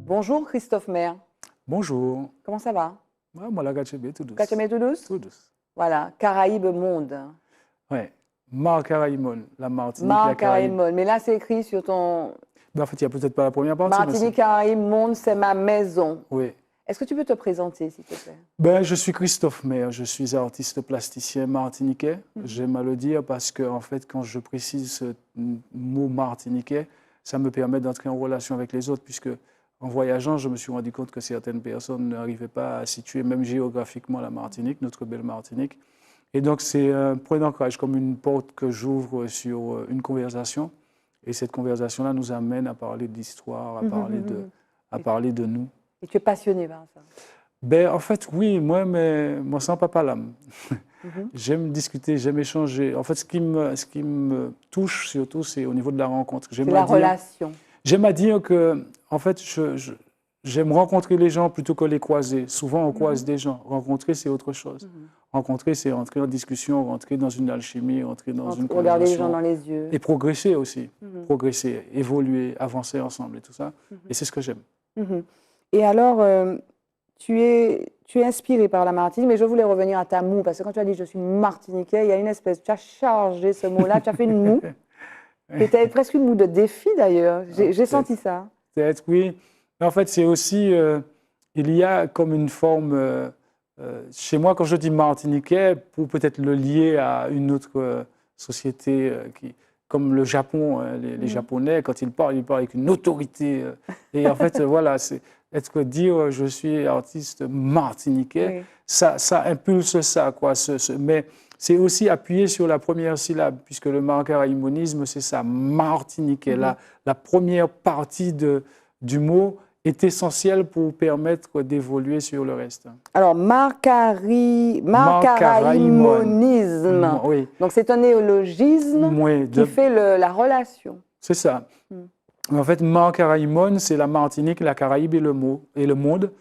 Bonjour Christophe Maire. Bonjour. Comment ça va? Moi, la Gatchébé, tout douce. Gatchébé tout douce? Tout douce. Voilà, Caraïbes monde. Oui. Mar Caraïmon, la Martinique, la Mar Caraïbe. Caraïbes monde. Mais là, c'est écrit sur ton Ben, en fait, il n'y a peut-être pas la première partie. Martinique Caraïbes monde, c'est ma maison. Oui. Est-ce que tu peux te présenter, s'il te plaît? Ben, je suis Christophe Maire, je suis artiste plasticien martiniquais. J'aime à le dire parce que, en fait, quand je précise ce mot martiniquais, ça me permet d'entrer en relation avec les autres, puisque en voyageant, je me suis rendu compte que certaines personnes n'arrivaient pas à situer, même géographiquement, la Martinique, notre belle Martinique. Et donc, c'est un point d'ancrage, comme une porte que j'ouvre sur une conversation. Et cette conversation-là nous amène à parler d'histoire, à parler de nous. Et tu es passionné par ça? Ben, en fait, oui, moi, sans papa l'âme. J'aime discuter, j'aime échanger. En fait, ce qui me touche surtout, c'est au niveau de la rencontre. C'est la relation. J'aime à dire que, en fait, j'aime rencontrer les gens plutôt que les croiser. Souvent, on croise des gens. Rencontrer, c'est autre chose. Rencontrer, c'est entrer en discussion, rentrer dans une alchimie, entrer dans une conversation. Regarder les gens dans les yeux. Et progresser aussi. Progresser, évoluer, avancer ensemble et tout ça. Et c'est ce que j'aime. Et alors, tu es inspiré par la Martinique, mais je voulais revenir à ta moue, parce que quand tu as dit « je suis martiniquais », il y a une espèce, tu as chargé ce mot-là, tu as fait une moue. C'était presque une moue de défi d'ailleurs, j'ai senti ça. Peut-être, oui. Mais en fait, c'est aussi, il y a comme une forme, chez moi, quand je dis martiniquais, pour peut-être le lier à une autre société comme le Japon, les Japonais, quand ils parlent avec une autorité. Et en fait, voilà, c'est dire je suis artiste martiniquais, ça impulse ça, quoi. Mais c'est aussi appuyé sur la première syllabe, puisque le marcaraïmonisme, c'est ça, martiniquais. La première partie du mot est essentielle pour permettre d'évoluer sur le reste. Alors, marcaraïmonisme, oui. Donc c'est un néologisme qui fait la relation. C'est ça. En fait, Mar-Caraïmon, c'est la Martinique, la Caraïbe et le monde.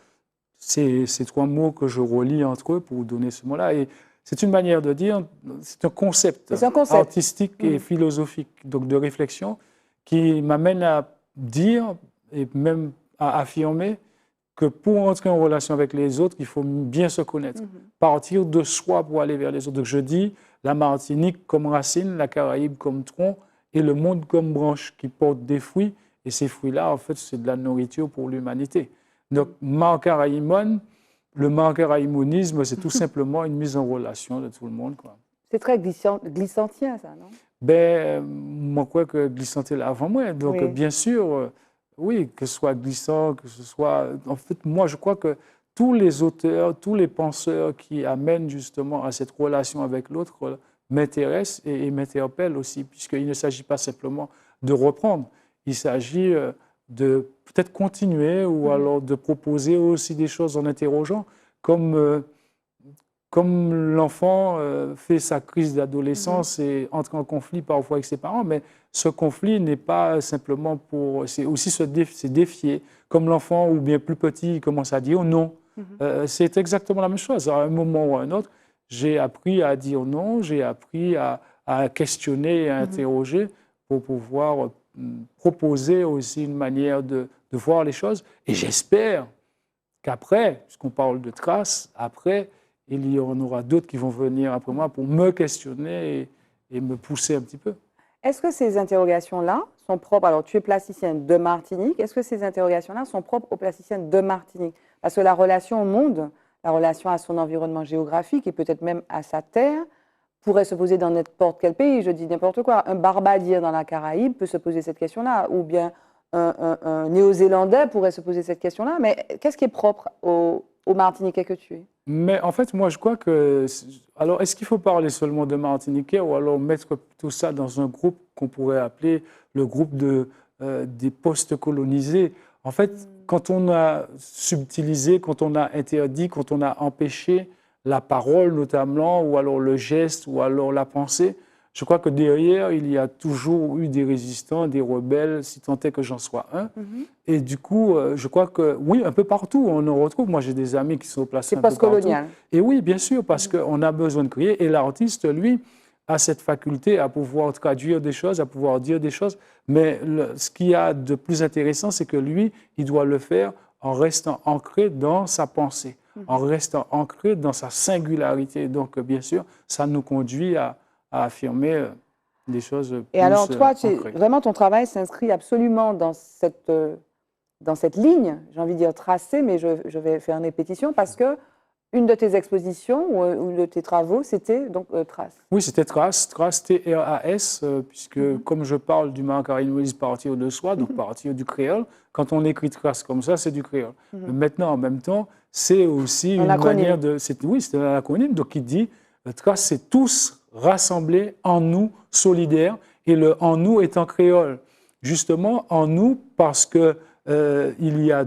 C'est trois mots que je relie entre eux pour donner ce mot-là. Et c'est une manière de dire, c'est un concept artistique et philosophique, donc de réflexion, qui m'amène à dire et même à affirmer que pour entrer en relation avec les autres, il faut bien se connaître, partir de soi pour aller vers les autres. Donc je dis la Martinique comme racine, la Caraïbe comme tronc, et le monde comme branche qui porte des fruits. Et ces fruits-là, en fait, c'est de la nourriture pour l'humanité. Donc, Mar-Caraïmon, le marcaraïmonisme, c'est tout simplement une mise en relation de tout le monde, quoi. C'est très glissantien, ça, non? Ben, moi, je crois que glissant est là avant moi. Donc, bien sûr, oui, que ce soit glissant, que ce soit... En fait, moi, je crois que tous les auteurs, tous les penseurs qui amènent justement à cette relation avec l'autre m'intéresse et m'interpelle aussi, puisqu'il ne s'agit pas simplement de reprendre, il s'agit de peut-être continuer ou alors de proposer aussi des choses en interrogeant, comme l'enfant fait sa crise d'adolescence et entre en conflit parfois avec ses parents, mais ce conflit n'est pas simplement pour... C'est aussi se défier, comme l'enfant ou bien plus petit, il commence à dire non. C'est exactement la même chose, à un moment ou à un autre. J'ai appris à dire non, j'ai appris à questionner et à interroger pour pouvoir proposer aussi une manière de voir les choses. Et j'espère qu'après, puisqu'on parle de traces, après, il y en aura d'autres qui vont venir après moi pour me questionner et me pousser un petit peu. Est-ce que ces interrogations-là sont propres, alors tu es plasticien de Martinique, est-ce que ces interrogations-là sont propres aux plasticiens de Martinique? Parce que la relation au monde, la relation à son environnement géographique et peut-être même à sa terre pourrait se poser dans n'importe quel pays. Je dis n'importe quoi. Un Barbadien dans la Caraïbe peut se poser cette question-là, ou bien un Néo-Zélandais pourrait se poser cette question-là. Mais qu'est-ce qui est propre aux Martiniquais que tu es? Mais en fait, moi, je crois que... Alors, est-ce qu'il faut parler seulement de Martiniquais ou alors mettre tout ça dans un groupe qu'on pourrait appeler le groupe des post-colonisés? En fait, quand on a subtilisé, quand on a interdit, quand on a empêché la parole notamment, ou alors le geste, ou alors la pensée, je crois que derrière, il y a toujours eu des résistants, des rebelles, si tant est que j'en sois un. Et du coup, je crois que, oui, un peu partout, on en retrouve. Moi, j'ai des amis qui sont placés un peu partout. C'est post-colonial. Et oui, bien sûr, parce qu'on a besoin de créer. Et l'artiste, lui, a cette faculté à pouvoir traduire des choses, à pouvoir dire des choses. Mais ce qu'il y a de plus intéressant, c'est que lui, il doit le faire en restant ancré dans sa pensée, en restant ancré dans sa singularité. Donc, bien sûr, ça nous conduit à affirmer des choses plus Et alors, toi, ancrées. vraiment, ton travail s'inscrit absolument dans cette ligne, j'ai envie de dire tracée, mais je vais faire une répétition parce que une de tes expositions ou de tes travaux, c'était donc Trace. Oui, c'était Trace, T-R-A-S, puisque comme je parle du Mancaraïmoise partir de soi, donc partir du créole, quand on écrit Trace comme ça, c'est du créole. Mais maintenant, en même temps, c'est aussi une manière de... Oui, c'est un acronyme, donc il dit, Trace, c'est tous rassemblés en nous, solidaires, et le en nous est en créole. Justement, en nous, parce que il y a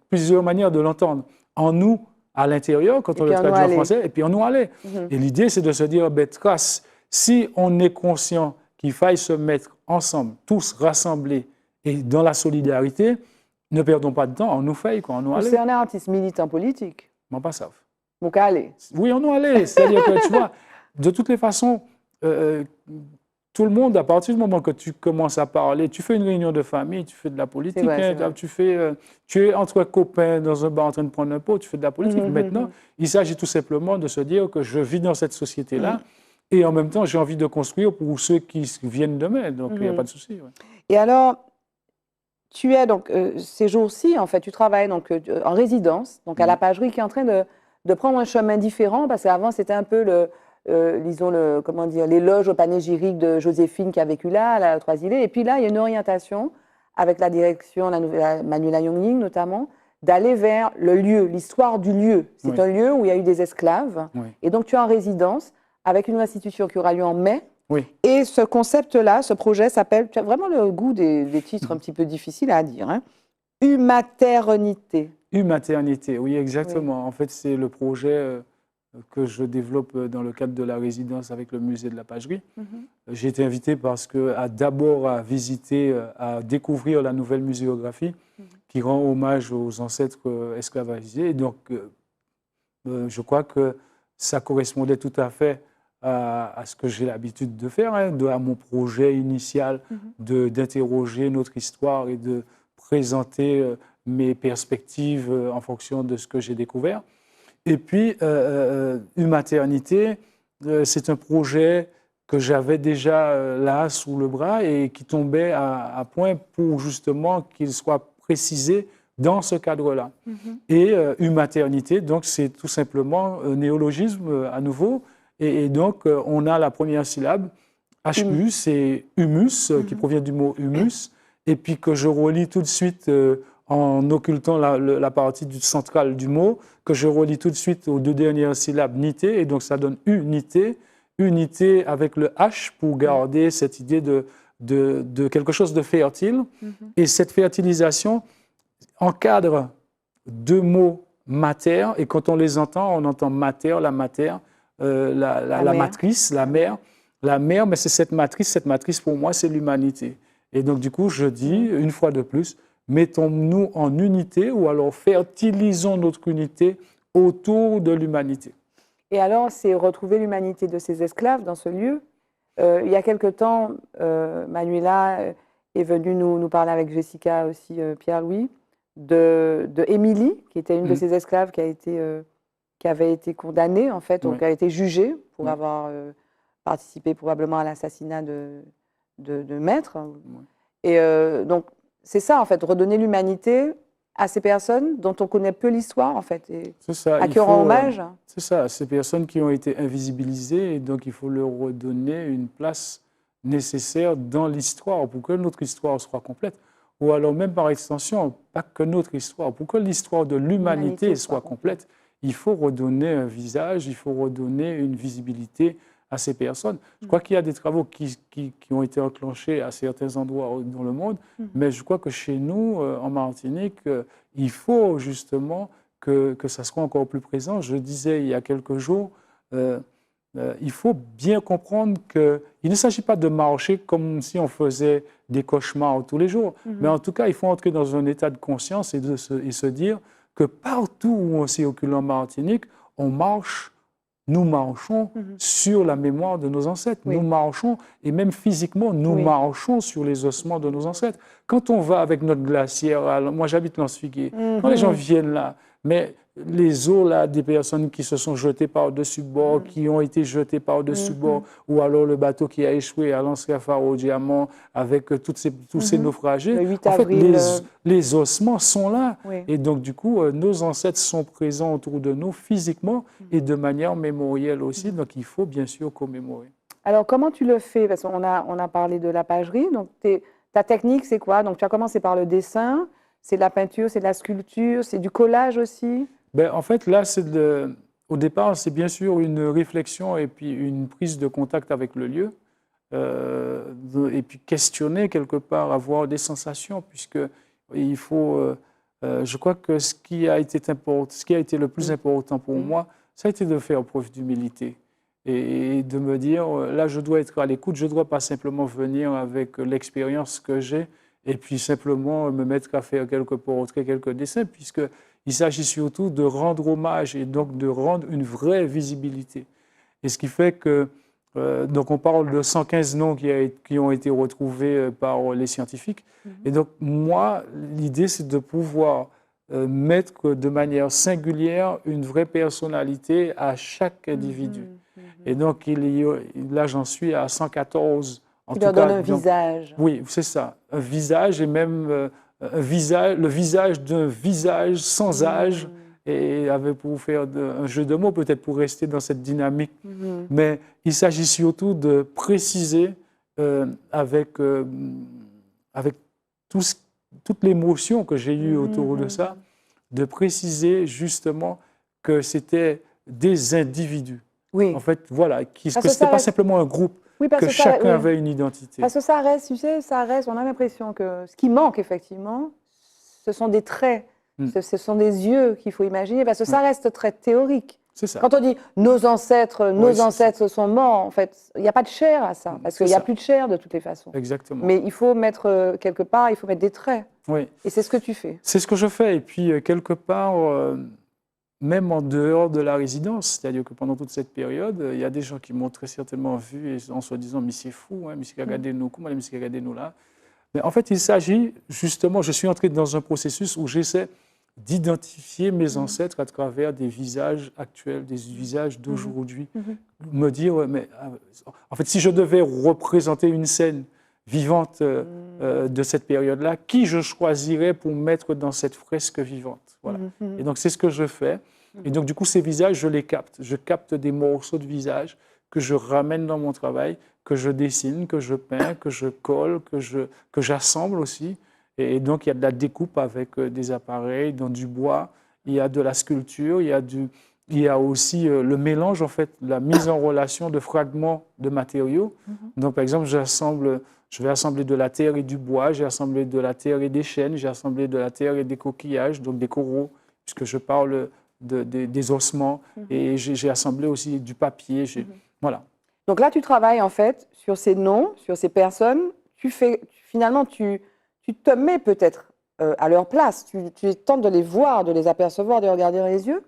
plusieurs manières de l'entendre. En nous, à l'intérieur, quand on le traduit en français, et puis en nous aller. Et l'idée, c'est de se dire, Trace, si on est conscient qu'il faille se mettre ensemble, tous rassemblés, et dans la solidarité, ne perdons pas de temps, on nous fait, quoi, on nous aller. C'est un artiste militant politique. M'en pas ça. Donc, allez. Oui, on nous aller. C'est-à-dire que, tu vois, de toutes les façons, tout le monde, à partir du moment que tu commences à parler, tu fais une réunion de famille, tu fais de la politique, vrai. Tu es entre copains dans un bar en train de prendre un pot, tu fais de la politique. Maintenant, il s'agit tout simplement de se dire que je vis dans cette société-là et en même temps, j'ai envie de construire pour ceux qui viennent demain. Donc, il n'y a pas de souci. Ouais. Et alors, tu es donc, ces jours-ci, en fait, tu travailles donc, en résidence, donc à la Pagerie, qui est en train de prendre un chemin différent, parce qu'avant, c'était un peu disons, l'éloge au panégyrique de Joséphine qui a vécu là, à la Trois-Îlets. Et puis là, il y a une orientation avec la direction, Manuela Yongning notamment, d'aller vers le lieu, l'histoire du lieu. C'est un lieu où il y a eu des esclaves. Et donc, tu es en résidence avec une restitution qui aura lieu en mai. Et ce concept-là, ce projet s'appelle, tu as vraiment le goût des titres un petit peu difficiles à dire, hein, Humaternité. Humaternité, oui, exactement. En fait, c'est le projet que je développe dans le cadre de la résidence avec le musée de la Pagerie. J'ai été invité d'abord à visiter, à découvrir la nouvelle muséographie qui rend hommage aux ancêtres esclavagisés. Et donc, je crois que ça correspondait tout à fait à ce que j'ai l'habitude de faire, à mon projet initial d'interroger notre histoire et de présenter mes perspectives en fonction de ce que j'ai découvert. Et puis, Humaternité, c'est un projet que j'avais déjà là sous le bras et qui tombait à point pour justement qu'il soit précisé dans ce cadre-là. Et Humaternité, donc c'est tout simplement un néologisme à nouveau. Et donc, on a la première syllabe, HU, c'est humus, qui provient du mot humus, et puis que je relis tout de suite en occultant la partie centrale du mot, que je relis tout de suite aux deux dernières syllabes, nité, et donc ça donne unité, unité avec le H pour garder cette idée de quelque chose de fertile. Et cette fertilisation encadre deux mots mater, et quand on les entend, on entend mater, la matière, la matrice, la mère, mais c'est cette matrice pour moi, c'est l'humanité. Et donc du coup, je dis, une fois de plus, mettons-nous en unité ou alors fertilisons notre unité autour de l'humanité. Et alors, c'est retrouver l'humanité de ces esclaves dans ce lieu. Il y a quelque temps, Manuela est venue nous parler avec Jessica aussi, Pierre-Louis, de Émilie, qui était une de ces esclaves qui avait été condamnée, en fait, donc qui a été jugée pour avoir participé probablement à l'assassinat de Maître. Et donc, c'est ça, en fait, redonner l'humanité à ces personnes dont on connaît peu l'histoire, en fait, et à qui on rend hommage. C'est ça, ces personnes qui ont été invisibilisées, et donc il faut leur redonner une place nécessaire dans l'histoire pour que notre histoire soit complète. Ou alors même par extension, pas que notre histoire, pour que l'histoire de l'humanité soit complète, il faut redonner un visage, il faut redonner une visibilité à ces personnes. Je crois qu'il y a des travaux qui ont été enclenchés à certains endroits dans le monde, mais je crois que chez nous, en Martinique, il faut justement que ça soit encore plus présent. Je disais il y a quelques jours, il faut bien comprendre qu'il ne s'agit pas de marcher comme si on faisait des cauchemars tous les jours, mais en tout cas, il faut entrer dans un état de conscience et se dire que partout où on circule en Martinique, on marche nous marchons sur la mémoire de nos ancêtres. Oui. Nous marchons, et même physiquement, nous Oui. marchons sur les ossements de nos ancêtres. Quand on va avec notre glacière, moi j'habite Lens-Figuier, quand les gens viennent là, mais les eaux là, des personnes qui se sont jetées par-dessus bord, qui ont été jetées par-dessus bord, ou alors le bateau qui a échoué à Lens-Cafard au Diamant avec tous ces naufragés, Le 8 en fait, avril, les ossements sont là. Oui. Et donc, du coup, nos ancêtres sont présents autour de nous physiquement et de manière mémorielle aussi. Donc, il faut bien sûr commémorer. Alors, comment tu le fais? Parce qu'on a parlé de la pagerie. Donc, ta technique, c'est quoi? Donc, tu as commencé par le dessin, c'est de la peinture, c'est de la sculpture, c'est du collage aussi? Ben, en fait, là, au départ, c'est bien sûr une réflexion et puis une prise de contact avec le lieu. Et puis questionner quelque part, avoir des sensations, puisque il faut. Je crois que ce qui a été le plus important pour moi, ça a été de faire preuve d'humilité et de me dire là, je dois être à l'écoute. Je ne dois pas simplement venir avec l'expérience que j'ai et puis simplement me mettre à faire quelques portraits, quelques dessins, puisque il s'agit surtout de rendre hommage et donc de rendre une vraie visibilité. Et ce qui fait que donc on parle de 115 noms qui ont été retrouvés par les scientifiques. Et donc moi, l'idée, c'est de pouvoir mettre de manière singulière une vraie personnalité à chaque individu. Et donc là, j'en suis à 114. Tu leur donnes un visage. Oui, c'est ça. Un visage et même le visage d'un visage sans âge. Et pour faire un jeu de mots, peut-être pour rester dans cette dynamique. Mais il s'agit surtout de préciser avec toute l'émotion que j'ai eue autour de ça, de préciser justement que c'était des individus. Oui. En fait, voilà, que ce n'était pas simplement un groupe, que chacun avait une identité. Parce que ça reste, tu sais, on a l'impression que ce qui manque effectivement, ce sont des traits. Ce sont des yeux qu'il faut imaginer, parce que ça reste très théorique. C'est ça. Quand on dit nos ancêtres sont morts, en fait, il n'y a pas de chair à ça, parce qu'il n'y a plus de chair de toutes les façons. Exactement. Mais il faut mettre quelque part, il faut mettre des traits. Oui. Et c'est ce que tu fais. C'est ce que je fais. Et puis, quelque part, même en dehors de la résidence, c'est-à-dire que pendant toute cette période, il y a des gens qui m'ont très certainement vu en se disant « mais c'est fou, hein, mais c'est regardez-nous, comment mais c'est regardez-nous là ». Mais en fait, il s'agit justement, je suis entré dans un processus où j'essaie d'identifier mes ancêtres à travers des visages actuels, des visages d'aujourd'hui. Me dire, mais en fait, si je devais représenter une scène vivante de cette période-là, qui je choisirais pour mettre dans cette fresque vivante? Voilà. Et donc, c'est ce que je fais. Et donc, du coup, ces visages, je les capte. Je capte des morceaux de visage que je ramène dans mon travail, que je dessine, que je peins, que je colle, que j'assemble aussi. Et donc, il y a de la découpe avec des appareils, dans du bois, il y a de la sculpture, il y a aussi le mélange, en fait, la mise en relation de fragments de matériaux. Donc, par exemple, je vais assembler de la terre et du bois, j'ai assemblé de la terre et des chênes, j'ai assemblé de la terre et des coquillages, donc des coraux, puisque je parle des ossements, et j'ai assemblé aussi du papier. Voilà. Donc là, tu travailles, en fait, sur ces noms, sur ces personnes. Finalement, tu te mets peut-être à leur place, tu tentes de les voir, de les apercevoir, de les regarder dans les yeux.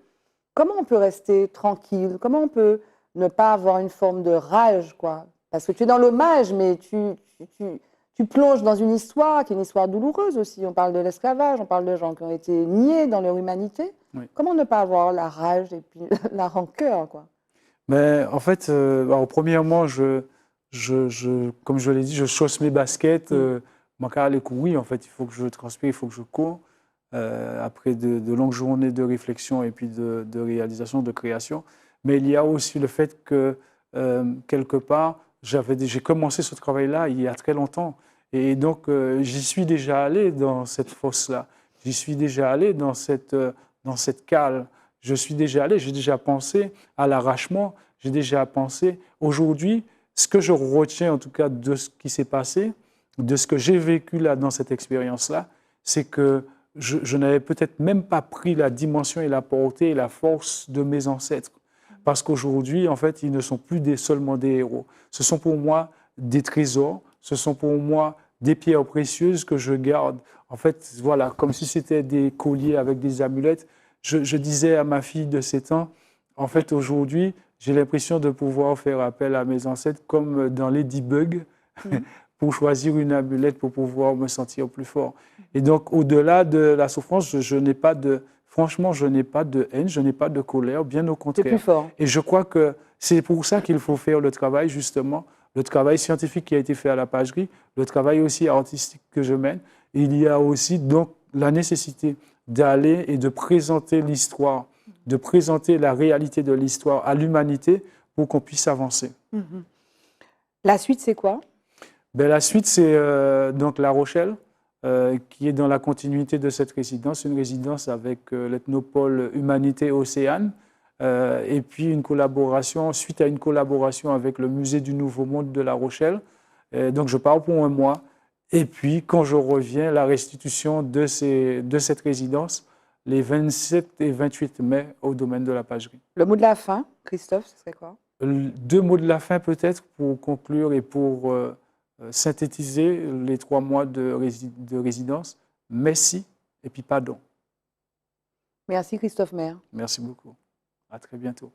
Comment on peut rester tranquille? Comment on peut ne pas avoir une forme de rage, quoi? Parce que tu es dans l'hommage, mais tu plonges dans une histoire qui est une histoire douloureuse aussi. On parle de l'esclavage, on parle de gens qui ont été niés dans leur humanité. Oui. Comment ne pas avoir la rage et puis la rancœur, quoi? Mais en fait, premièrement, comme je l'ai dit, je chausse mes baskets. Oui, en fait, il faut que je transpire, il faut que je cours. Après de longues journées de réflexion et puis de réalisation, de création. Mais il y a aussi le fait que, quelque part, j'ai commencé ce travail-là il y a très longtemps. Et donc, j'y suis déjà allé dans cette fosse-là. J'y suis déjà allé dans cette cale. J'ai déjà pensé à l'arrachement. J'ai déjà pensé, aujourd'hui, ce que je retiens en tout cas de ce qui s'est passé, de ce que j'ai vécu là dans cette expérience-là, c'est que je n'avais peut-être même pas pris la dimension et la portée et la force de mes ancêtres. Parce qu'aujourd'hui, en fait, ils ne sont plus seulement des héros. Ce sont pour moi des trésors, ce sont pour moi des pierres précieuses que je garde. En fait, voilà, comme si c'était des colliers avec des amulettes. Je disais à ma fille de 7 ans, en fait, aujourd'hui, j'ai l'impression de pouvoir faire appel à mes ancêtres comme dans les debugs pour choisir une amulette pour pouvoir me sentir plus fort. Et donc, au-delà de la souffrance, franchement, je n'ai pas de haine, je n'ai pas de colère, bien au C'est contraire. plus fort. Et je crois que c'est pour ça qu'il faut faire le travail, justement, le travail scientifique qui a été fait à la pagerie, le travail aussi artistique que je mène. Et il y a aussi donc la nécessité d'aller et de présenter l'histoire, de présenter la réalité de l'histoire à l'humanité pour qu'on puisse avancer. La suite, c'est quoi? Ben, la suite, c'est donc La Rochelle, qui est dans la continuité de cette résidence, une résidence avec l'Ethnopole Humanité Océane, et puis une collaboration, suite à une collaboration avec le Musée du Nouveau Monde de La Rochelle. Donc je pars pour un mois, et puis quand je reviens, la restitution de cette résidence, les 27 et 28 mai, au domaine de la pagerie. Le mot de la fin, Christophe, ce serait quoi? 2 mots de la fin peut-être pour conclure et pour synthétiser les 3 mois de résidence. Merci et puis pardon. Merci Christophe Maire. Merci beaucoup. À très bientôt.